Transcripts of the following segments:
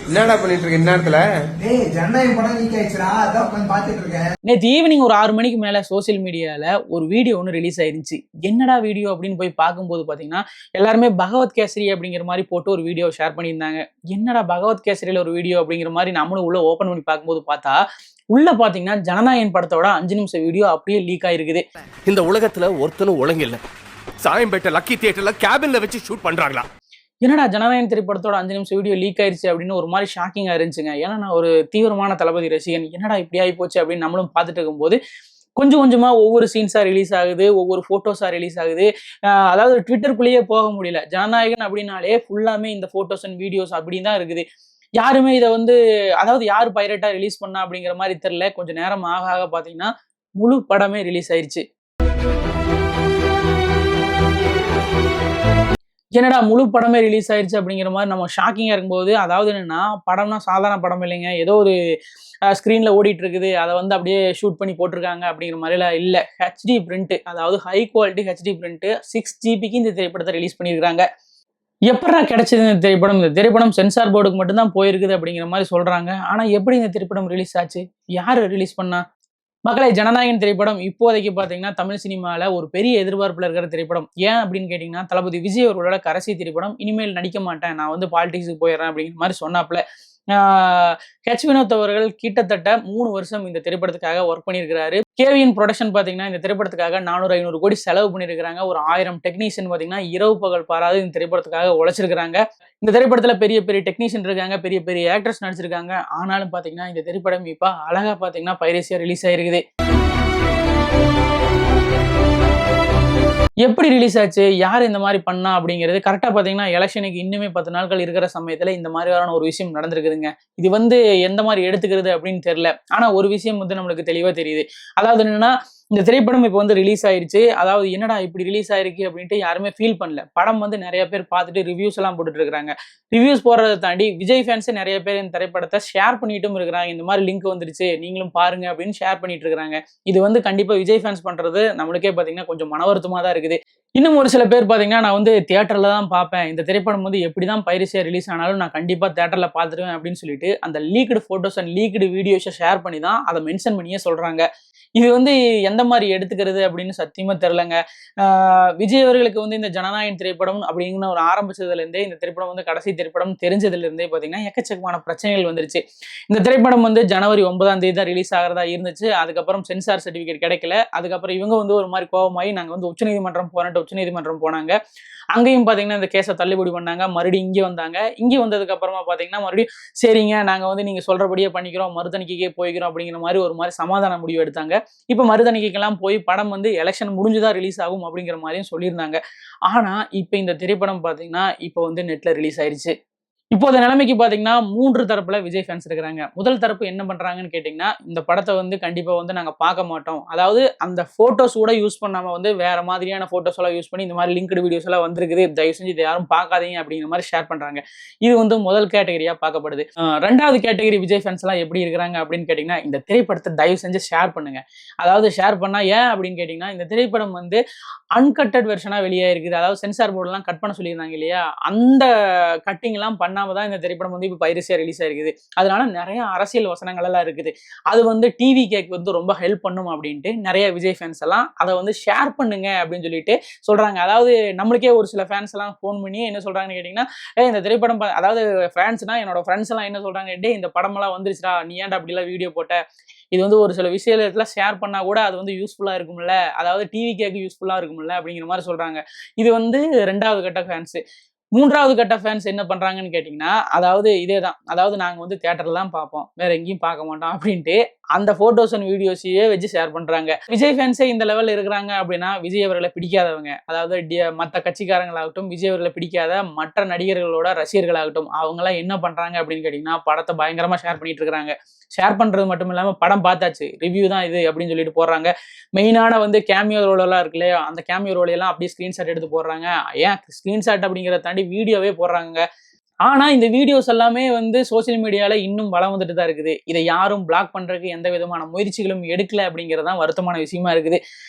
என்னடா பண்ணிட்டு இருக்க இந்நேரத்துல? டேய் ஜனநாயகம் படம் லீக் ஆயிடுச்சுடா, அதான் உட்காந்து பாத்துட்டு இருக்கேன். நேற்று ஈவினிங் ஒரு 6 மணிக்கு மேல சோசியல் மீடியால ஒரு வீடியோ ஒன்று ரிலீஸ் ஆயிருந்துச்சு. என்னடா வீடியோ அப்படின்னு போய் பார்க்கும்போது பாத்தீங்கன்னா, எல்லாருமே பகவத் கேசரி அப்படிங்கிற மாதிரி போட்டு ஒரு வீடியோ ஷேர் பண்ணியிருந்தாங்க. என்னடா பகவத் கேசரியில ஒரு வீடியோ அப்படிங்கிற மாதிரி நம்மளும் உள்ள ஓபன் பண்ணி பார்க்கும்போது பார்த்தா, உள்ள பாத்தீங்கன்னா ஜனநாயகன் படத்தோட 5 நிமிஷம் வீடியோ அப்படியே லீக் ஆயிருக்குது. இந்த உலகத்துல ஒருத்தனும் ஒழுங்கில்ல. சாயம்பேட்டை லக்கி தியேட்டர்ல கேபின்ல வச்சு ஷூட் பண்றாங்களா? என்னடா ஜனநாயகன் திரைப்படத்தோட 5 நிமிஷம் வீடியோ லீக் ஆயிருச்சு அப்படின்னு ஒரு மாதிரி ஷாக்கிங்கா இருந்துச்சுங்க. ஏன்னா நான் ஒரு தீவிரமான தளபதி ரசிகன். என்னடா இப்படி ஆகி போச்சு அப்படின்னு நம்மளும் பார்த்துட்டு இருக்கும்போது கொஞ்சம் கொஞ்சமா ஒவ்வொரு சீன்ஸா ரிலீஸ் ஆகுது, ஒவ்வொரு போட்டோஸா ரிலீஸ் ஆகுது. அதாவது ட்விட்டருக்குள்ளேயே போக முடியல. ஜனநாயகன் அப்படின்னாலே ஃபுல்லாமே இந்த போட்டோஸ் அண்ட் வீடியோஸ் அப்படின்னு தான் இருக்குது. யாருமே இதை வந்து அதாவது யார் பைரட்டா ரிலீஸ் பண்ணா அப்படிங்கிற மாதிரி தெரியல. கொஞ்சம் நேரம் ஆக ஆக பாத்தீங்கன்னா முழு படமே ரிலீஸ் ஆயிருச்சு. என்னடா முழு படமே ரிலீஸ் ஆயிருச்சு அப்படிங்கிற மாதிரி நம்ம ஷாக்கிங்கா இருக்கும்போது, அதாவது என்னன்னா படம்னா சாதாரண படம் இல்லைங்க. ஏதோ ஒரு ஸ்க்ரீன்ல ஓடிட்டு இருக்குது, அதை வந்து அப்படியே ஷூட் பண்ணி போட்டிருக்காங்க அப்படிங்கிற மாதிரிலாம் இல்லை. ஹெச்டி பிரிண்ட், அதாவது ஹை குவாலிட்டி ஹெச்டி பிரிண்ட் 6 ஜிபிக்கு இந்த திரைப்படத்தை ரிலீஸ் பண்ணியிருக்காங்க. எப்படா கிடைச்சது இந்த திரைப்படம்? இந்த திரைப்படம் சென்சார் போர்டுக்கு மட்டும்தான் போயிருக்குது அப்படிங்கிற மாதிரி சொல்றாங்க. ஆனா எப்படி இந்த திரைப்படம் ரிலீஸ் ஆச்சு? யாரு ரிலீஸ் பண்ணா? மக்களே, ஜனநாயகன் திரைப்படம் இப்போதைக்கு பாத்தீங்கன்னா தமிழ் சினிமால ஒரு பெரிய எதிர்பார்ப்புல இருக்கிற திரைப்படம். ஏன் அப்படின்னு கேட்டீங்கன்னா, தளபதி விஜய் அவர்களோட கடைசி திரைப்படம். இனிமேல் நடிக்க மாட்டேன், நான் வந்து பாலிடிக்ஸுக்கு போயிடுறேன் அப்படிங்கிற மாதிரி சொன்னாப்ல. ஹெச் வினோத் அவர்கள் கிட்டத்தட்ட 3 வருஷம் இந்த திரைப்படத்துக்காக ஒர்க் பண்ணியிருக்கிறாரு. கேவிஎன் ப்ரொடக்ஷன் பாத்தீங்கன்னா இந்த திரைப்படத்துக்காக 400-500 கோடி செலவு பண்ணியிருக்காங்க. ஒரு 1000 டெக்னீஷியன் பாத்தீங்கன்னா இரவு பகல் பாராது இந்த திரைப்படத்துக்காக உழைச்சிருக்காங்க. இந்த திரைப்படத்துல பெரிய பெரிய டெக்னீஷியன் இருக்காங்க, பெரிய பெரிய ஆக்டர்ஸ் நடிச்சிருக்காங்க. ஆனாலும் பாத்தீங்கன்னா இந்த திரைப்படம் இப்ப அழகா பாத்தீங்கன்னா பைரசியா ரிலீஸ் ஆயிருக்குது. எப்படி ரிலீஸ் ஆச்சு, யார் இந்த மாதிரி பண்ணா அப்படிங்கிறது கரெக்டா பாத்தீங்கன்னா எலெக்ஷனுக்கு இன்னுமே 10 நாட்கள் இருக்கிற சமயத்துல இந்த மாதிரியான ஒரு விஷயம் நடந்திருக்குதுங்க. இது வந்து எந்த மாதிரி எடுத்துக்கிறது அப்படின்னு தெரியல. ஆனா ஒரு விஷயம் வந்து நம்மளுக்கு தெளிவா தெரியுது. அதாவது என்னன்னா, இந்த திரைப்படம் இப்போ வந்து ரிலீஸ் ஆயிருச்சு. அதாவது என்னடா இப்படி ரிலீஸ் ஆயிருக்கு அப்படின்ட்டு யாருமே ஃபீல் பண்ணல. படம் வந்து நிறைய பேர் பார்த்துட்டு ரிவ்யூஸ் எல்லாம் போட்டுட்டு இருக்காங்க. ரிவ்யூஸ் போடுறதை தாண்டி விஜய் ஃபேன்ஸே நிறைய பேர் இந்த திரைப்படத்தை ஷேர் பண்ணிட்டும் இருக்கிறாங்க. இந்த மாதிரி லிங்க் வந்துருச்சு, நீங்களும் பாருங்க அப்படின்னு ஷேர் பண்ணிட்டு இருக்காங்க. இது வந்து கண்டிப்பா விஜய் ஃபேன்ஸ் பண்றது நம்மளுக்கே பாத்தீங்கன்னா கொஞ்சம் மன வருத்தமா தான் இருக்குது. இன்னும் ஒரு சில பேர் பாத்தீங்கன்னா, நான் வந்து தியேட்டர்ல தான் பார்ப்பேன், இந்த திரைப்படம் வந்து எப்படிதான் பைரசியா ரிலீஸ் ஆனாலும் நான் கண்டிப்பா தியேட்டர்ல பார்த்துருவேன் அப்படின்னு சொல்லிட்டு அந்த லீக்டு போட்டோஸ் அண்ட் லீக்டு வீடியோஸை ஷேர் பண்ணி தான் அதை மென்ஷன் பண்ணியே சொல்றாங்க. இது வந்து எந்த மாதிரி எடுத்துக்கிறது அப்படின்னு சத்தியமா தெரியலங்க. விஜய் அவர்களுக்கு வந்து இந்த ஜனநாயகன் திரைப்படம் அப்படிங்கிற ஒரு ஆரம்பிச்சதுல இருந்தே இந்த திரைப்படம் வந்து கடைசி திரைப்படம் தெரிஞ்சதுல இருந்தே பாத்தீங்கன்னா எக்கச்சக்கமான பிரச்சனைகள் வந்துருச்சு. இந்த திரைப்படம் வந்து ஜனவரி 9ஆம் தேதி தான் ரிலீஸ் ஆகிறதா இருந்துச்சு. அதுக்கப்புறம் சென்சார் சர்டிபிகேட் கிடைக்கல. அதுக்கப்புறம் இவங்க வந்து ஒரு மாதிரி கோபமாயி நாங்க வந்து உச்சநீதிமன்றம் போனாங்க. அங்கேயும் பாத்தீங்கன்னா இந்த கேஸை தள்ளுபடி பண்ணாங்க. மறுபடியும் இங்கே வந்தாங்க. இங்கே வந்ததுக்கு அப்புறமா பாத்தீங்கன்னா மறுபடியும் சரிங்க, நாங்க வந்து நீங்க சொல்றபடியே பண்ணிக்கிறோம், மறுதணிக்கைக்கே போய்க்கிறோம் அப்படிங்கிற மாதிரி ஒரு மாதிரி சமாதான முடிவு எடுத்தாங்க. இப்ப மறுதணிக்கைக்கெல்லாம் போய் படம் வந்து எலெக்ஷன் முடிஞ்சுதான் ரிலீஸ் ஆகும் அப்படிங்கிற மாதிரியும் சொல்லியிருந்தாங்க. ஆனா இப்ப இந்த திரைப்படம் பாத்தீங்கன்னா இப்ப வந்து நெட்ல ரிலீஸ் ஆயிருச்சு. இப்போத நிலைமைக்கு பாத்தீங்கன்னா 3 தரப்புல விஜய் ஃபேன்ஸ் இருக்கிறாங்க. முதல் தரப்பு என்ன பண்றாங்கன்னு கேட்டீங்கன்னா, இந்த படத்தை வந்து கண்டிப்பா வந்து நாங்க பார்க்க மாட்டோம், அதாவது அந்த போட்டோஸ் கூட யூஸ் பண்ணாம வந்து வேற மாதிரியான போட்டோஸ் எல்லாம் யூஸ் பண்ணி இந்த மாதிரி லிங்க்டு வீடியோஸ் எல்லாம் வந்திருக்குது, தயவு செஞ்சு இதை யாரும் பார்க்காதீங்க அப்படிங்கிற மாதிரி ஷேர் பண்றாங்க. இது வந்து முதல் கேட்டகரியா பார்க்கப்படுது. 2வது கேட்டகரி விஜய் ஃபேன்ஸ் எல்லாம் எப்படி இருக்கிறாங்க அப்படின்னு கேட்டீங்கன்னா, இந்த திரைப்படத்தை தயவு செஞ்சு ஷேர் பண்ணுங்க. அதாவது ஷேர் பண்ணா ஏன் அப்படின்னு கேட்டீங்கன்னா, இந்த திரைப்படம் வந்து அன்கட்டட் வெர்ஷனா வெளியே இருக்குது. அதாவது சென்சார் போர்டு எல்லாம் கட் பண்ண சொல்லியிருந்தாங்க இல்லையா, அந்த கட்டிங் எல்லாம் பண்ணாமதான் இந்த திரைப்படம் வந்து இப்ப பைரசியா ரிலீஸ் ஆயிருக்குது. அதனால நிறைய அரசியல் வசனங்கள் எல்லாம் இருக்குது. அது வந்து டிவி கேக்கு வந்து ரொம்ப ஹெல்ப் பண்ணும் அப்படின்ட்டு நிறைய விஜய் ஃபேன்ஸ் எல்லாம் அதை வந்து ஷேர் பண்ணுங்க அப்படின்னு சொல்லிட்டு சொல்றாங்க. அதாவது நம்மளுக்கே ஒரு சில ஃபேன்ஸ் எல்லாம் போன் பண்ணி என்ன சொல்றாங்கன்னு கேட்டீங்கன்னா, இந்த திரைப்படம் அதாவது ஃப்ரெண்ட்ஸ்னா என்னோட ஃப்ரெண்ட்ஸ் எல்லாம் என்ன சொல்றாங்க, டே இந்த படம் எல்லாம் வந்துருச்சுடா, நீ ஏன்டா அப்படி எல்லாம் வீடியோ போட்ட, இது வந்து ஒரு சில விஷயத்துல ஷேர் பண்ணா கூட அது வந்து யூஸ்ஃபுல்லா இருக்கும்ல, அதாவது டிவி கேக்கு யூஸ்ஃபுல்லா இருக்கும்ல அப்படிங்கிற மாதிரி சொல்றாங்க. இது வந்து 2வது கட்ட ஃபேன்ஸ். 3வது கட்ட ஃபேன்ஸ் என்ன பண்றாங்கன்னு கேட்டீங்கன்னா, அதாவது இதேதான், அதாவது நாங்க வந்து தியேட்டர்ல தான் பார்ப்போம், வேற எங்கேயும் பார்க்க மாட்டோம் அப்படின்ட்டு அந்த போட்டோஸ் அண்ட் வீடியோஸையே வச்சு ஷேர் பண்றாங்க. விஜய் ஃபேன்ஸே இந்த லெவல்ல இருக்கிறாங்க அப்படின்னா விஜய் அவர்களை பிடிக்காதவங்க, அதாவது மற்ற கட்சிக்காரங்களாகட்டும், விஜய் அவர்களை பிடிக்காத மற்ற நடிகர்களோட ரசிகர்களாகட்டும், அவங்க எல்லாம் என்ன பண்றாங்க அப்படின்னு கேட்டீங்கன்னா, படத்தை பயங்கரமா ஷேர் பண்ணிட்டு இருக்காங்க. ஷேர் பண்றது மட்டும் இல்லாம படம் பார்த்தாச்சு, ரிவ்யூ தான் இது அப்படின்னு சொல்லிட்டு போடுறாங்க. மெயினான வந்து கேமியோ ரோல் எல்லாம் இருக்கு இல்லையா, அந்த கேமியோ ரோல் எல்லாம் அப்படியே ஸ்கிரீன்ஷாட் எடுத்து போடுறாங்க. ஏன் ஸ்கிரீன்ஷாட் அப்படிங்கிறத தாண்டி வீடியோவே போடுறாங்க. ஆனா இந்த வீடியோஸ் எல்லாமே வந்து சோசியல் மீடியால இன்னும் வளம் வந்துட்டு தான் இருக்குது. இதை யாரும் பிளாக் பண்றதுக்கு எந்த விதமான முயற்சிகளும் எடுக்கல அப்படிங்கிறது தான் வருத்தமான விஷயமா இருக்குது.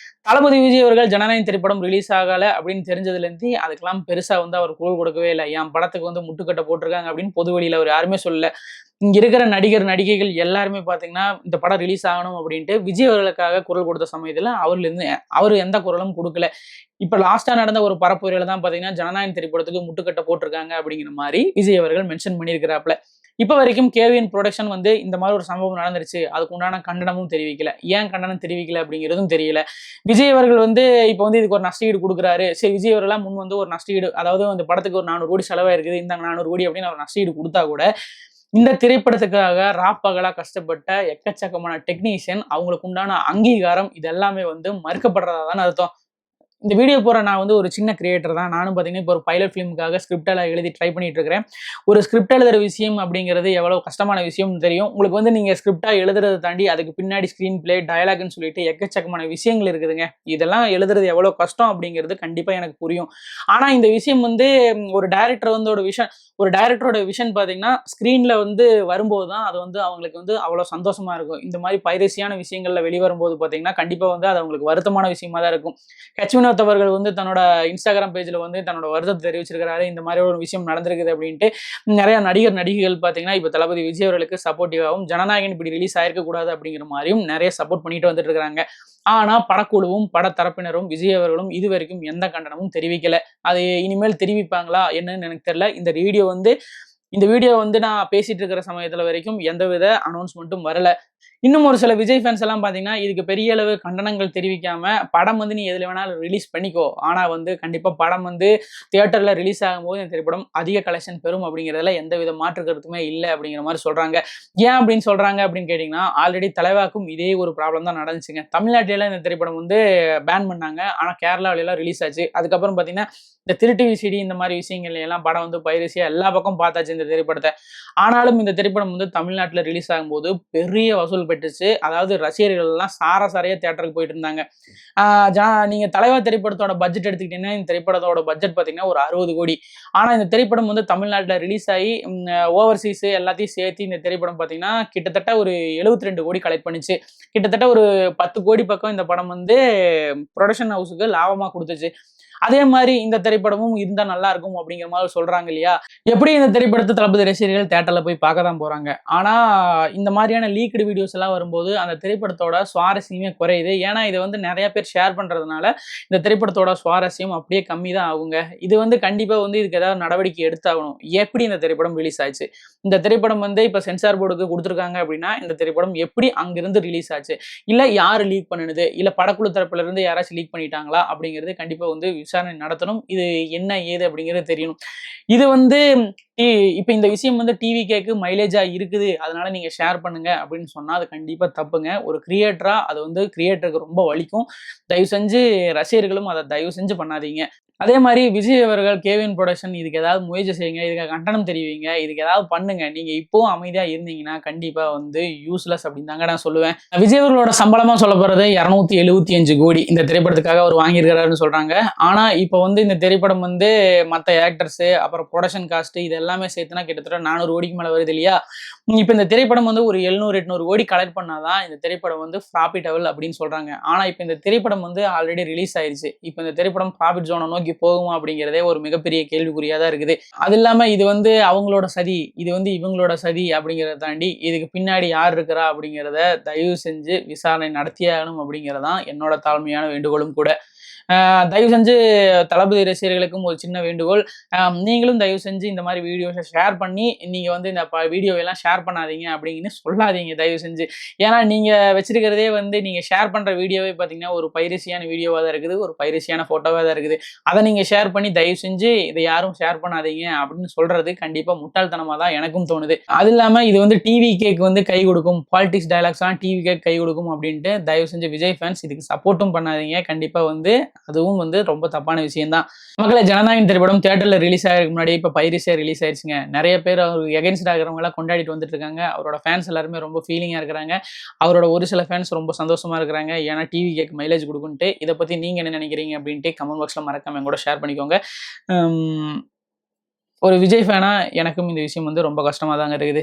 தளபதி விஜய் அவர்கள் ஜனநாயகம் திரைப்படம் ரிலீஸ் ஆகல அப்படின்னு தெரிஞ்சதுலேருந்து அதுக்கெல்லாம் பெருசா வந்து அவர் குரல் கொடுக்கவே இல்லை. என் படத்துக்கு வந்து முட்டுக்கட்டை போட்டிருக்காங்க அப்படின்னு பொது வெளியில அவர் யாருமே சொல்லல. இங்க இருக்கிற நடிகர் நடிகைகள் எல்லாருமே பாத்தீங்கன்னா இந்த படம் ரிலீஸ் ஆகணும் அப்படின்ட்டு விஜய் அவர்களுக்காக குரல் கொடுத்த சமயத்துல அவரு எந்த குரலும் கொடுக்கல. இப்ப லாஸ்டா நடந்த ஒரு பரப்புரையில தான் பாத்தீங்கன்னா ஜனநாயகம் திரைப்படத்துக்கு முட்டுக்கட்டை போட்டிருக்காங்க அப்படிங்கிற மாதிரி விஜய் அவர்கள் மென்ஷன் பண்ணியிருக்கிறாப்ல. இப்ப வரைக்கும் கேவிஎன் ப்ரொடக்ஷன் வந்து இந்த மாதிரி ஒரு சம்பவம் நடந்துருச்சு, அதுக்கு உண்டான கண்டனமும் தெரிவிக்கல. ஏன் கண்டனம் தெரிவிக்கல அப்படிங்கிறதும் தெரியல. விஜய் அவர்கள் வந்து இப்ப வந்து இதுக்கு ஒரு நஷ்டஈடு கொடுக்குறாரு. சரி, விஜய் அவர்களா முன் வந்து ஒரு நஷ்டஈடு, அதாவது அந்த படத்துக்கு ஒரு 400 கோடி செலவா இருக்குது, இந்த 400 கோடி அப்படின்னு அவர் நஷ்டஈடு கொடுத்தா கூட இந்த திரைப்படத்துக்காக ராப்பகலா கஷ்டப்பட்ட எக்கச்சக்கமான டெக்னீஷியன் அவங்களுக்கு உண்டான அங்கீகாரம் இது எல்லாமே வந்து மறுக்கப்படுறதா தானே அர்த்தம். இந்த வீடியோ போற நான் வந்து ஒரு சின்ன கிரியேட்டர் தான். நானும் பார்த்தீங்கன்னா இப்போ ஒரு பைலட் ஃபிலிமுக்காக ஸ்கிரிப்டெல்லாம் எழுதி ட்ரை பண்ணிட்டு இருக்கிறேன். ஒரு ஸ்கிரிப்ட் எழுதுற விஷயம் அப்படிங்கிறது எவ்வளவு கஷ்டமான விஷயம்னு தெரியும் உங்களுக்கு. வந்து நீங்க ஸ்கிரிப்டா எழுதுறதை தாண்டி அதுக்கு பின்னாடி ஸ்கிரீன் பிளே, டயலாக்னு சொல்லிட்டு எக்கச்சக்கமான விஷயங்கள் இருக்குதுங்க. இதெல்லாம் எழுதுறது எவ்வளவு கஷ்டம் அப்படிங்கிறது கண்டிப்பா எனக்கு புரியும். ஆனா இந்த விஷயம் வந்து ஒரு டைரக்டரோட விஷன் பார்த்தீங்கன்னா ஸ்க்ரீன்ல வந்து வரும்போது தான் அது வந்து அவங்களுக்கு வந்து அவ்வளோ சந்தோஷமா இருக்கும். இந்த மாதிரி பைரசியான விஷயங்கள்ல வெளிவரும்போது பார்த்தீங்கன்னா கண்டிப்பா வந்து அது அவங்களுக்கு வருத்தமான விஷயமா தான் இருக்கும். வினோத் அவர்கள் வந்து தன்னோட இன்ஸ்டாகிராம் பேஜ்ல வந்து தன்னோட வருத்தத்தை தெரிவிச்சிருக்கிறாரு. இந்த மாதிரி ஒரு விஷயம் நடந்திருக்குது அப்படின்ட்டு நிறைய நடிகர் நடிகைகள் பார்த்தீங்கன்னா இப்போ தளபதி விஜய் அவர்களுக்கு சப்போர்ட்டிவாகவும் ஜனநாயகன் இப்படி ரிலீஸ் ஆயிருக்க கூடாது அப்படிங்கிற மாதிரியும் நிறைய சப்போர்ட் பண்ணிட்டு வந்துட்டு இருக்காங்க. ஆனா படக்குழுவும் படத்தரப்பினரும் விஜய் அவர்களும் இதுவரைக்கும் எந்த கண்டனமும் தெரிவிக்கல. அது இனிமேல் தெரிவிப்பாங்களா என்னன்னு எனக்கு தெரியல. இந்த வீடியோ வந்து நான் பேசிட்டு இருக்கிற சமயத்துல வரைக்கும் எந்தவித அனௌன்ஸ்மெண்ட்டும் வரல. இன்னும் ஒரு சில விஜய் ஃபேன்ஸ் எல்லாம் பாத்தீங்கன்னா இதுக்கு பெரிய அளவு கண்டனங்கள் தெரிவிக்காம படம் வந்து நீ எதுல வேணாலும் ரிலீஸ் பண்ணிக்கோ, ஆனா வந்து கண்டிப்பா படம் வந்து தியேட்டர்ல ரிலீஸ் ஆகும்போது இந்த திரைப்படம் அதிக கலெக்ஷன் பெறும் அப்படிங்கிறதுல எந்த வித மாற்று கருத்துமே இல்லை அப்படிங்கிற மாதிரி சொல்றாங்க. ஏன் அப்படின்னு சொல்றாங்க அப்படின்னு கேட்டீங்கன்னா ஆல்ரெடி தலைவாக்கும் இதே ஒரு ப்ராப்ளம் தான் நடந்துச்சுங்க. தமிழ்நாட்டில இந்த திரைப்படம் வந்து பேன் பண்ணாங்க, ஆனா கேரளாவில எல்லாம் ரிலீஸ் ஆச்சு. அதுக்கப்புறம் பாத்தீங்கன்னா இந்த திருட்டு விசிடி இந்த மாதிரி விஷயங்கள் எல்லாம் படம் வந்து பைரசியா எல்லா பக்கம் பார்த்தாச்சு இந்த திரைப்படத்தை. ஆனாலும் இந்த திரைப்படம் வந்து தமிழ்நாட்டில் ரிலீஸ் ஆகும்போது பெரிய வசூல் பெற்றுச்சு. அதாவது ரசிகர்கள் எல்லாம் சாரையா தியேட்டருக்கு போயிட்டு இருந்தாங்க. நீங்க தலைவா திரைப்படத்தோட பட்ஜெட் எடுத்துக்கிட்டீங்கன்னா இந்த திரைப்படத்தோட பட்ஜெட் பார்த்தீங்கன்னா ஒரு 60 கோடி. ஆனா இந்த திரைப்படம் வந்து தமிழ்நாட்டில் ரிலீஸ் ஆகி ஓவர்சீஸ் எல்லாத்தையும் சேர்த்து இந்த திரைப்படம் பார்த்தீங்கன்னா கிட்டத்தட்ட ஒரு 72 கோடி கலெக்ட் பண்ணிச்சு. கிட்டத்தட்ட ஒரு 10 கோடி பக்கம் இந்த படம் வந்து ப்ரொடக்ஷன் ஹவுஸுக்கு லாபமா கொடுத்துச்சு. அதே மாதிரி இந்த திரைப்படமும் இருந்தா நல்லா இருக்கும் அப்படிங்கிற மாதிரி சொல்றாங்க இல்லையா. எப்படி இந்த திரைப்படத்தை தளபதி ரசிகர்கள் தியேட்டர்ல போய் பார்க்க தான் போறாங்க. ஆனா இந்த மாதிரியான லீக்டு வீடியோஸ் எல்லாம் வரும்போது அந்த திரைப்படத்தோட சுவாரஸ்யமே குறையுது. ஏன்னா இது வந்து நிறைய பேர் ஷேர் பண்றதுனால இந்த திரைப்படத்தோட சுவாரஸ்யம் அப்படியே கம்மி தான் ஆகுங்க. இது வந்து கண்டிப்பா வந்து இதுக்கு ஏதாவது நடவடிக்கை எடுத்தாகணும். எப்படி இந்த திரைப்படம் ரிலீஸ் ஆச்சு, இந்த திரைப்படம் வந்து இப்ப சென்சார் போர்டுக்கு கொடுத்துருக்காங்க அப்படின்னா இந்த திரைப்படம் எப்படி அங்கிருந்து ரிலீஸ் ஆச்சு, இல்ல யாரு லீக் பண்ணுது, இல்ல படக்குழு தரப்புல இருந்து யாராச்சும் லீக் பண்ணிட்டாங்களா அப்படிங்கிறது கண்டிப்பா வந்து விசாரணை நடத்தணும். இது என்ன ஏது அப்படிங்கிறது தெரியணும். இது வந்து இப்ப இந்த விஷயம் வந்து டிவிகேக்கு மைலேஜா இருக்குது, அதனால நீங்க ஷேர் பண்ணுங்க அப்படின்னு சொன்னா அது கண்டிப்பா தப்புங்க. ஒரு கிரியேட்டரா அது வந்து கிரியேட்டருக்கு ரொம்ப வலிக்கும். தயவு செஞ்சு ரசிகர்களும் அதை தயவு செஞ்சு பண்ணாதீங்க. அதே மாதிரி விஜய் அவர்கள் கேவிஎன் ப்ரொடக்ஷன் இதுக்கு ஏதாவது முயற்சி செய்யுங்க, இதுக்கு கண்டனம் தெரிவிங்க, இதுக்கு ஏதாவது பண்ணுங்க. நீங்க இப்போவும் அமைதியா இருந்தீங்கன்னா கண்டிப்பா வந்து யூஸ்லெஸ் அப்படின்னு தாங்க நான் சொல்லுவேன். விஜய் அவர்களோட சம்பளமா சொல்ல போறது 275 கோடி இந்த திரைப்படத்துக்காக அவர் வாங்கியிருக்கிறாருன்னு சொல்றாங்க. ஆனா இப்போ வந்து இந்த திரைப்படம் வந்து மற்ற ஆக்டர்ஸ் அப்புறம் ப்ரொடக்ஷன் காஸ்ட் இது எல்லாமே சேர்த்துனா கிட்டத்தட்ட 400 கோடிக்கு மேல வருது இல்லையா. இப்போ இந்த திரைப்படம் வந்து ஒரு 700-800 கோடி கலெக்ட் பண்ணாதான் இந்த திரைப்படம் வந்து ப்ராஃபிட்டபிள் அப்படின்னு சொல்றாங்க. ஆனா இப்போ இந்த திரைப்படம் வந்து ஆல்ரெடி ரிலீஸ் ஆயிருச்சு. இப்போ இந்த திரைப்படம் ப்ராஃபிட் ஜோனை நோக்கி போகுமா அப்படிங்கிறதே ஒரு மிகப்பெரிய கேள்விக்குறியா தான் இருக்குது. அது இல்லாம இது வந்து அவங்களோட சதி, இது வந்து இவங்களோட சதி அப்படிங்கிறத தாண்டி இதுக்கு பின்னாடி யார் இருக்கிறா அப்படிங்கிறத தயவு செஞ்சு விசாரணை நடத்தியே ஆகணும் அப்படிங்கிறதான் என்னோட தாழ்மையான வேண்டுகோளும் கூட. தயவு செஞ்சு தளபதி ரசிகர்களுக்கும் ஒரு சின்ன வேண்டுகோள், நீங்களும் தயவு செஞ்சு இந்த மாதிரி வீடியோஸை ஷேர் பண்ணி நீங்கள் வந்து இந்த வீடியோவெல்லாம் ஷேர் பண்ணாதீங்க அப்படின்னு சொல்லாதீங்க தயவு செஞ்சு. ஏன்னா நீங்கள் வச்சிருக்கிறதே வந்து நீங்கள் ஷேர் பண்ணுற வீடியோவே பார்த்தீங்கன்னா ஒரு பைரசியான வீடியோவாக தான் இருக்குது, ஒரு பைரசியான ஃபோட்டோவாக தான் இருக்குது. அதை நீங்கள் ஷேர் பண்ணி தயவு செஞ்சு இதை யாரும் ஷேர் பண்ணாதீங்க அப்படின்னு சொல்கிறது கண்டிப்பாக முட்டாள்தனமாக தான் எனக்கும் தோணுது. அது இல்லாமல் இது வந்து டிவி கேக்கு வந்து கை கொடுக்கும், பாலிடிக்ஸ் டைலாக்ஸ்லாம் டிவி கேக் கை கொடுக்கும் அப்படின்ட்டு தயவு செஞ்சு விஜய் ஃபேன்ஸ் இதுக்கு சப்போர்ட்டும் பண்ணாதீங்க. கண்டிப்பாக வந்து அதுவும் வந்து ரொம்ப தப்பான விஷயம் தான். மக்களை ஜனநாயகன் திரைப்படம் தியேட்டர்ல ரிலீஸ் ஆகிறதுக்கு முன்னாடி இப்ப பைரசியா ரிலீஸ் ஆயிடுச்சுங்க. நிறைய பேர் அவர் எகென்ஸ்ட் ஆகிறவங்க எல்லாம் கொண்டாடிட்டு வந்துட்டு இருக்காங்க. அவரோட ஃபேன்ஸ் எல்லாருமே ரொம்ப ஃபீலிங்கா இருக்கிறாங்க. அவரோட ஒரு சில ஃபேன்ஸ் ரொம்ப சந்தோஷமா இருக்கிறாங்க, ஏன்னா டிவி கேக் மைலேஜ் கொடுக்குன்ட்டு. இதை பத்தி நீங்க என்ன நினைக்கிறீங்க அப்படின்ட்டு கமெண்ட் பாக்ஸ்ல மறக்காம கூட ஷேர் பண்ணிக்கோங்க. ஒரு விஜய் ஃபேனா எனக்கும் இந்த விஷயம் வந்து ரொம்ப கஷ்டமா தாங்க இருக்குது.